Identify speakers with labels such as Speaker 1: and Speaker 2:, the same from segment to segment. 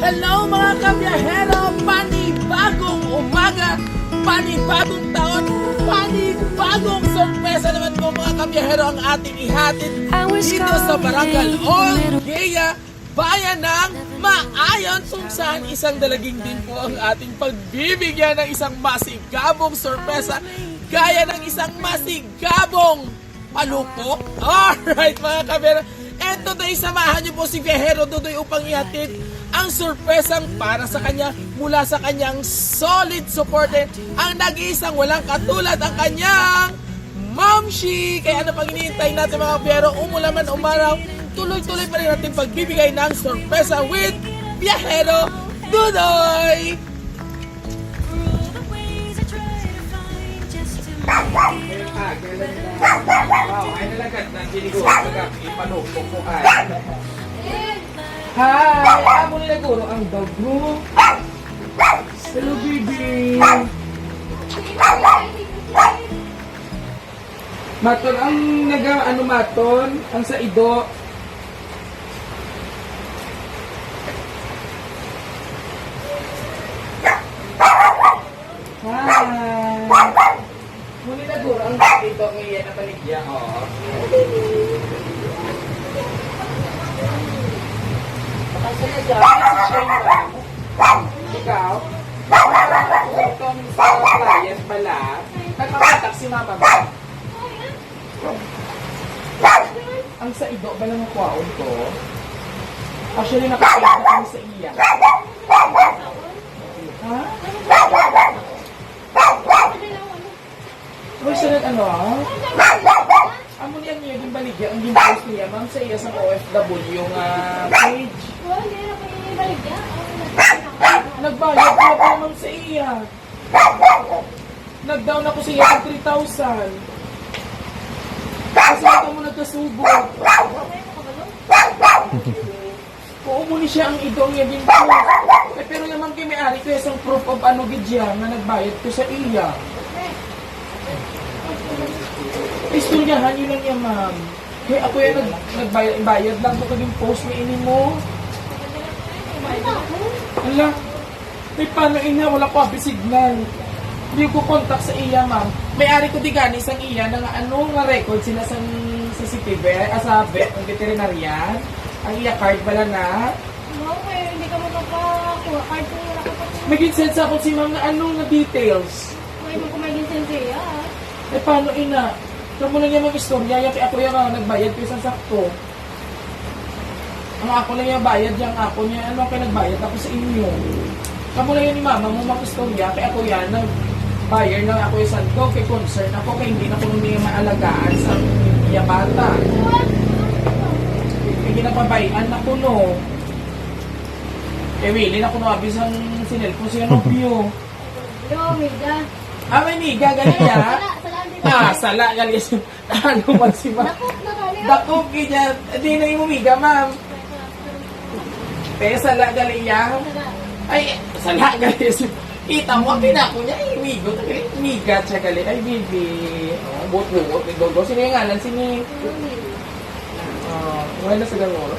Speaker 1: Hello mga kabiyahero! Panibagong umaga, panibagong taon, panibagong sorpresa naman po mga kabiyahero ang ating ihatid dito sa Barangay Olgueya, bayan ng Maayon, kung saan isang dalaging din po ang ating pagbibigyan ng isang masigabong sorpresa gaya ng isang masigabong palukok. Alright mga kabiyahero, and today samahan niyo po si Biyahero Dudoy upang ihatid ang sorpresang para sa kanya mula sa kanyang solid supporter, ang nag-iisang walang katulad ang kanyang Mamshi. Kaya ano pang iniintay natin mga Biyahero, umulan man umaraw, tuloy-tuloy pa rin natin pagbibigay ng sorpresa with Biyahero Dudoy. Hi! Amo nila guro ang dog mo. Hello, baby! Maton, ang ano maton? Ang sa ido. Hi! Muli na guro ang dito ngayon na paligya. Oo. Makasaya dyan. Ikaw? Itong sa client pala. Nagpapatak si mama ba? Ang sa ido ba lang ang kwaon ko? Actually, nakapagod kami sa iya. Ha? Uy, sunod ano ah? Amo niyan niya yung baligya, ang ginpost niya, ma'am, sa iya sa OFW yung page. Nagbayad ko ako ma'am sa iya. Nag-down ako sa iya sa 3,000. Kasi ito mo nagkasubot. Oo, muna siya ang idong niya ginpost. Eh, pero yung ma'am, may ari ko isang proof of ano gidya na nagbayad ko sa iya. Istoryahan nyo lang yan, ma'am. Kaya ako yan nagbayad lang ko kaging post ni ini mo. Ala, may paano ina, wala ko happy signal. Hindi ko contact sa iya, ma'am. May-ari ko di gani isang iya na nga record sila sa CCTV, sa vet, ang veterinarian. Ang iya card pala na.
Speaker 2: No, kaya hindi ka magkakakuha. Card ko wala ka pa.
Speaker 1: Mag-send sa ako si ma'am na na details.
Speaker 2: May magkumagin sensei, ah.
Speaker 1: Eh, paano ina? Kamo lang yung mga istorya, yung ako yung nagbayad ko isang sakto. Ang ako lang yung bayad, yung ako niya, ano kayo nagbayad ako sa inyo. Kamo lang yun ni mama mo mga istorya, kaya ako yan, nagbayad lang ako yung santo, kay concern ako, kaya hindi na ko nung niya maalagaan sa iya bata. Hindi na pabayaan na ko, no. Eh, willing ako nabis ang sinelpo siya nobyo.
Speaker 2: Yo, Mida.
Speaker 1: Ah, may miga, ganyan. Sala, ganyan. Ano man si ma'am? Dakog, ganyan. Hindi na yung umiga, ma'am. Sala, ganyan. Ay, sala, ganyan. Kita mo, ang pinako niya, ay, umigo. Miga, siya ganyan. Ay, bibi. Bot-bot, dodo. Sino yung ngalan? Sino? Wala sa gano'n.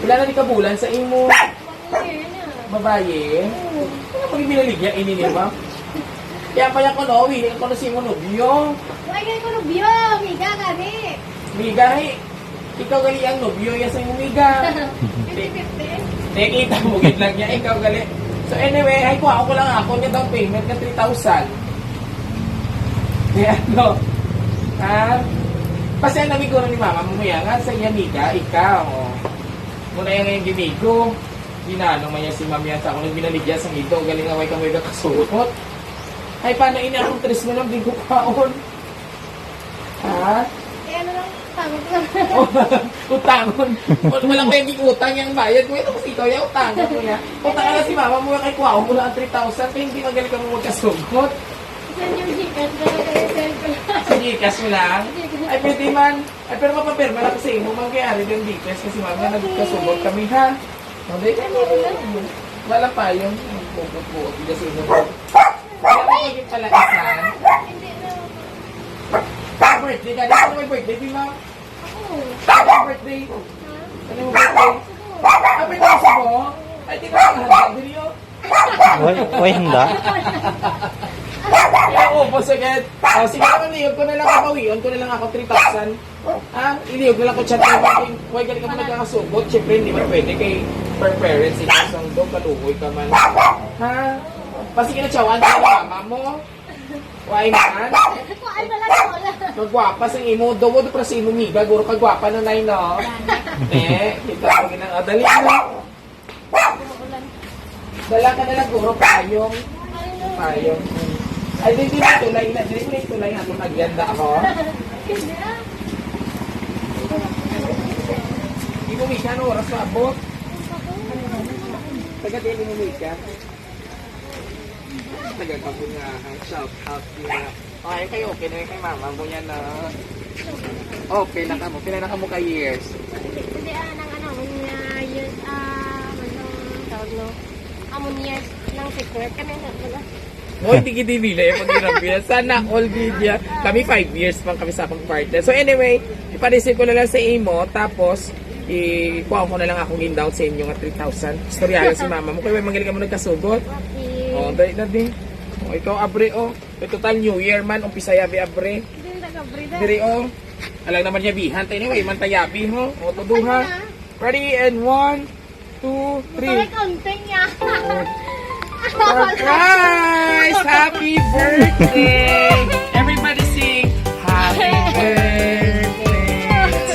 Speaker 1: Wala na di kabulan sa imo. Babae? Ano pag binaligyan, ininima? Kaya pa yan ko, no? Willing ko na si mo, nobyo.
Speaker 2: Why kayo ko nubyo? Miga kami.
Speaker 1: Miga, ikaw gali ang nobyo, yan sa imo, miga.
Speaker 2: 50-50.
Speaker 1: Kita mo, git lang niya, ikaw gali. So anyway, ay kuha ko lang ako niya down payment na 3,000. Kaya ano? Kasi ang namigo ni mama, mamaya nga sa iya, miga, ikaw. Muna yan ngayong gimigo. Ginano man yan si ma'am yan sa ako nang binaligyan sa ito. Galing away kang may kakasuot. Ay, paano ina akong 3 mo lang di ko kaon? Ha?
Speaker 2: Eh, ano lang, tawag lang.
Speaker 1: Utangon. Walang pwedeng utang yung bayad mo. Ito kasi ikaw yung utangan mo yan. Utang ka na si mama mo kay kuha mo lang ang 3,000. Kaya hindi magaling ka mo magkasugot.
Speaker 2: Saan yung Gcash? Dala kayo send ko lang.
Speaker 1: Sa Gcash mo lang? Ay, pwede man. Ay, pero mapapirma lang kasi mo. Magyari din Gcash kasi mama nagkasugot kami ha. Hindi ka mo. Wala pa yung magpupot-buot. Hindi kasi mo. Kaya mo maging pala isa.
Speaker 2: Hindi na.
Speaker 1: Birthday ka. Dito may birthday, di ma?
Speaker 2: Ako.
Speaker 1: Happy birthday.
Speaker 2: Ha?
Speaker 3: Uy, handa.
Speaker 1: Ubos agad. Sige naman, liyog ko na lang kabawion ko na lang ako 3,000. Iliyog na lang ko chat mo. Huwag galing ka mo nagkakasugot. Siyempre, hindi man pwede kay per parents. Ikasang do, kaluhoy ka man. Pasige na tsawan ka na mama mo. Why man?
Speaker 2: Kuhaan na lang ako.
Speaker 1: Kagwapa sa imo. Dawo do para sa imo miga. Guro kagwapa na nai no. Kita ko ginang adali na. Dala ka na lang guro payong. Payong. Ay, hindi na tulay na. Hindi na tulay na. Kung nagyanda ako.
Speaker 2: Hindi na.
Speaker 1: Hindi mo mika, no? Oras na abot. Taga-din mo mika. Taga-kapon nga. Shout out niya. Okay, kayo okay na kay mama mo yan na. Okay na ka mo. Pila na ka mo ka years.
Speaker 2: Hindi nang years, anong tawag no? Amon years ng secret kami na wala.
Speaker 1: Mo hindi kita nila yung pag-hirap. Sana all media. Kami 5 years pang kami sa pang-partner. So anyway, ipanisip ko na lang sa imo. Tapos, ikuha ko na lang akong in-down sa inyo nga 3,000. Storyala si mama mo. Kaya may magaling ka mo nagkasugot.
Speaker 2: Okay.
Speaker 1: O, dahil na din. O, ikaw abre o. Total New Year man. Umpisa yabi abre.
Speaker 2: Hindi na nag-breathe.
Speaker 1: Diri o. Alang naman niya bihan. Tayo anyway, man tayabi ho. O, tuduha. Ready and 1, 2, 3.
Speaker 2: Konting niya.
Speaker 1: Surprise! Happy birthday! Everybody sing Happy birthday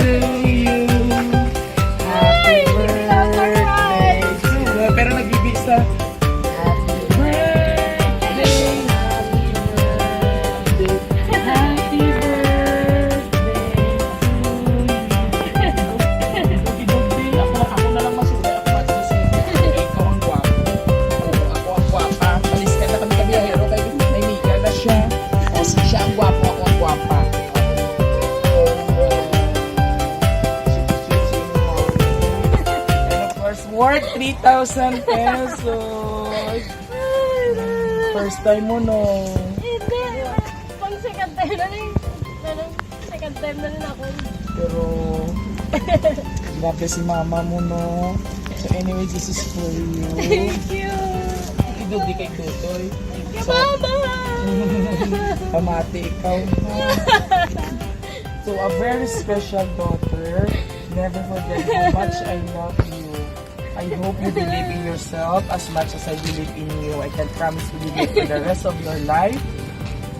Speaker 1: to you. Happy birthday to you. Pero nagbibisa. Happy birthday. Happy birthday. Ako na lang masulat. Ako masulat. Ikaw ang guwapo. Ako ang gwapa. Palis ka na kami kabiyahero kay Naimika na siya. O siya ang gwapo, ako ang gwapa. And of course, worth 3,000 pesos. First time mo, no?
Speaker 2: Hindi. Pang second time na rin. Second time na rin ako.
Speaker 1: Pero, grabe si mama mo, no? So anyway, this is for you.
Speaker 2: Thank you.
Speaker 1: Idudi kay Tutoy. So,
Speaker 2: Mama!
Speaker 1: pamati ikaw. So, a very special daughter. Never forget how much I love you. I hope you believe in yourself as much as I believe in you. I can promise to believe for the rest of your life,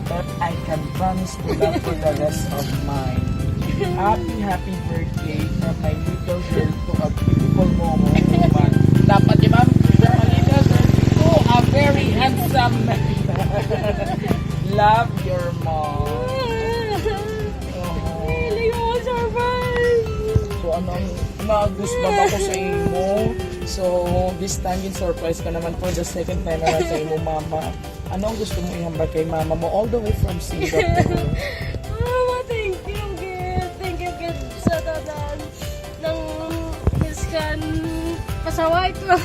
Speaker 1: but I can promise to love for the rest of mine. Happy birthday from my little girl to a beautiful Momo woman. Dapat di ba? From a little girl to a very handsome man. Love your mom.
Speaker 2: Feeling ko surprise.
Speaker 1: So ano ang nagustuhan ako sa imo. So this time in surprise ka naman for the second time na sa imo mama. Ano ang gusto mo ihambag kay mama mo all the way from Singapore?
Speaker 2: Mama, thank you, Gid. Thank you, Gid, sa tanan ng iskan pasaway ko.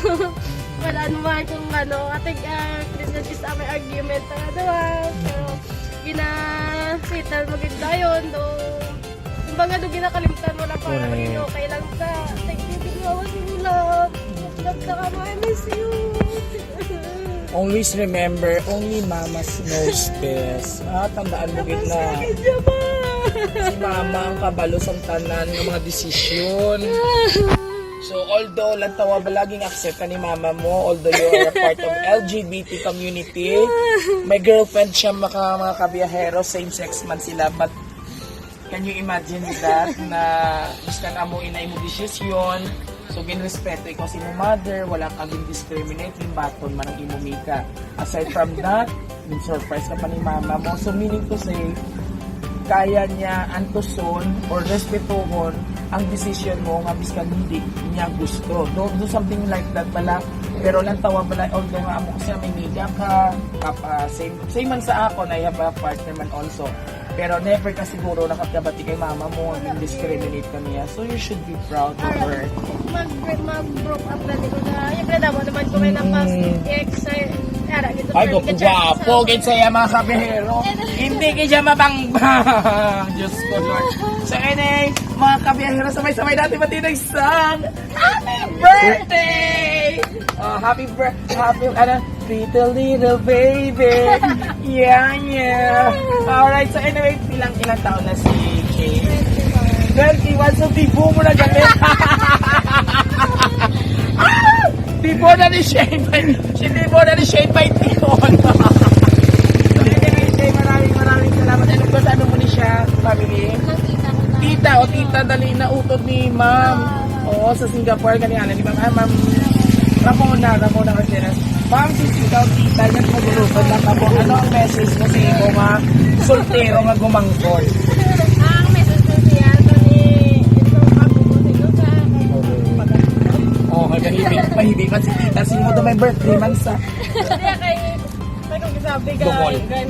Speaker 2: Wala naman kung ano, ating Christmas is may argument na doon. Pero, gina-settle mo gid dayon do. Kumbaga do ginakalimtan mo lang para maging okay lang ta. Thank you, Gid, mama, sinulog. Love ka ka, I miss you.
Speaker 1: Always remember, only mamas knows best. Tandaan mo gid na si mama ang kabalo sa tanan ng mga desisyon. So although lang tawa ba laging accept ka ni mama mo, although you are a part of LGBT community, may girlfriend siya mga kabiyahero, same-sex man sila, but can you imagine that na biskan amo inay mo desisyon, so ginrespeto ikaw si mo mother, wala kang discriminating baton man ang imumika. Aside from that, surprise ka pa ni mama mo. So meaning to say, kaya niya antuson or respetuhon ang decision mo nga biskan hindi niya gusto. Do something like that pala. Pero lang tawa pala, although nga amo kasi may media ka, same man sa ako na I have a partner man also. Pero never ka siguro nakakabati kay mama mo, discriminate ka niya. So you should be proud of her.
Speaker 2: Mag-broke up na dito na. Yung pinadamo naman ko may napas ex
Speaker 1: Ay, gwapo, ginsaya mga kabihero. Hindi kayo siya mabangbang. Diyos ko, Lord. So, anyway, mga kabihero, sabay-sabay natin matinig sang Happy Birthday birthday! Little baby! Yeah, yeah! Alright, so anyway, ilang taon na si Kay? 21, so tipo mo na galit! Tipo na ni Shane by Tion! So anyway, Kay, maraming salamat. Ano ba sa ano mo ni siya, family? Tita, dali na utod ni ma'am. Oo, sa Singapore, ganyan. Di ba, ma'am? Ramona kasi na. Ma'am, ikaw, tita, yan magulupad lang ako. Ano ang message mo sa iyo, mga soltero nga gumangkol?
Speaker 2: Ang message ko siya, ito ni itong kabubusin ko sa
Speaker 1: Oo, mahibig man si tita. Sino mo daw may birthday man sa?
Speaker 2: Hindi, kay kung sabi
Speaker 1: Dungol.
Speaker 2: kay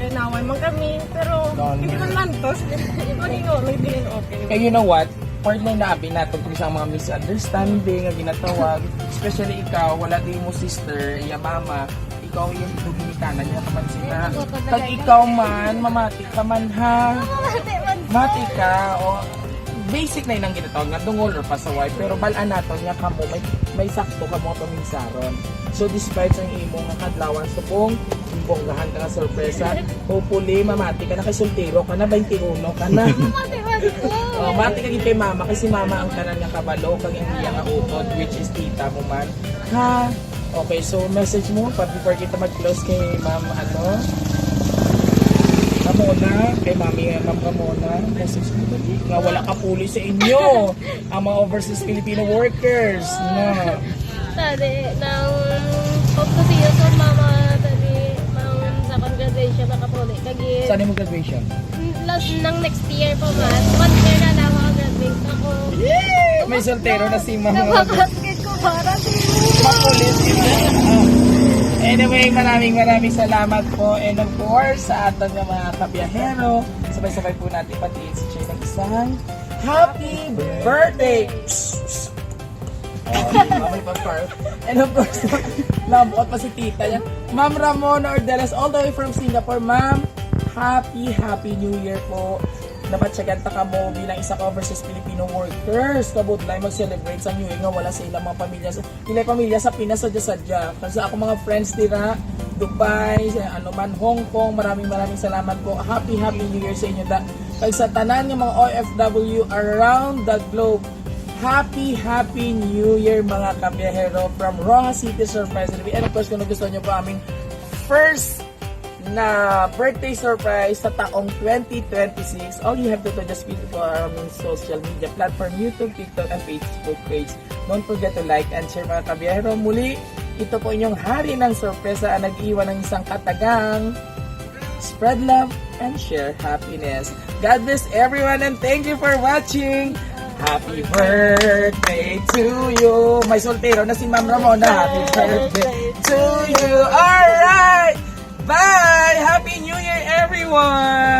Speaker 2: naway man kami, pero hindi ko naman to. Hindi ko naging okay.
Speaker 1: Eh, you know what? Partner na abi natin kung isang mga misunderstanding nga ginatawag. Especially ikaw, wala din mo sister, iya mama. Ikaw yung duginikanan niya naman sila. Pag ikaw man, mamati ka man ha. Mati ka. O, basic na yun ang ginatawag nga dungol or pasaway. Pero balaan nato niya kamo, may sakto ka mo paminsaron. So despite ang imo nga kadlawan so kung bonggahan ka nga sorpresa, hopefully mamati ka na kay soltero ka na 21 ka na. Oh, mati ka kay mama kasi mama ang kanan nga kabalo kag iya nga utod which is tita mo man. Ha. Okay, so message mo pa before kita mag-close kay ma'am Ramona, kay ma'am Ramona, message mo dali nga wala ka puli sa inyo ang mga overseas Filipino workers na.
Speaker 2: Tadi, nang pagkasiyo sa mama, tadi, sa congregation, nakapuli. Kagi,
Speaker 1: Saan mo graduation?
Speaker 2: last ng next year pa man, 1 year na lang ako graduate ako.
Speaker 1: Yeah! May soltero na si ma'am.
Speaker 2: Napakasakit ko para si
Speaker 1: Makulit sila. Anyway, maraming salamat po. And of course, sa ating mga kabiyahero, sabay-sabay po natin patiin si Chay ng isang happy birthday! May pag-park. And of course, lambot pa si tita niya. Ma'am Ramona Ordeles, all the way from Singapore. Ma'am, happy New Year po. Dapat siya ganta ka mo bilang isa ka overseas Filipino workers. Kabudlay mag-celebrate sa New Year nga wala sa ilang mga pamilya. Ilang pamilya sa Pinas, sadya-sadya. Kasi ako mga friends dira, Dubai, Hong Kong, maraming salamat po. Happy New Year sa inyo. Kaya sa tanan ng mga OFW around the globe, Happy New Year mga kabiyahero from Rojas City Surprise. And of course, kung gusto nyo po aming first na birthday surprise sa taong 2026, all you have to do just visit po our aming social media platform, YouTube, TikTok, and Facebook page. Don't forget to like and share mga kabiyahero. Muli, ito po inyong hari ng sorpresa ang nag-iwan ng isang katagang spread love and share happiness. God bless everyone and thank you for watching. Happy birthday to you. May soltero na si Ma'am Ramona. Happy birthday to you. Alright. Bye. Happy New Year everyone.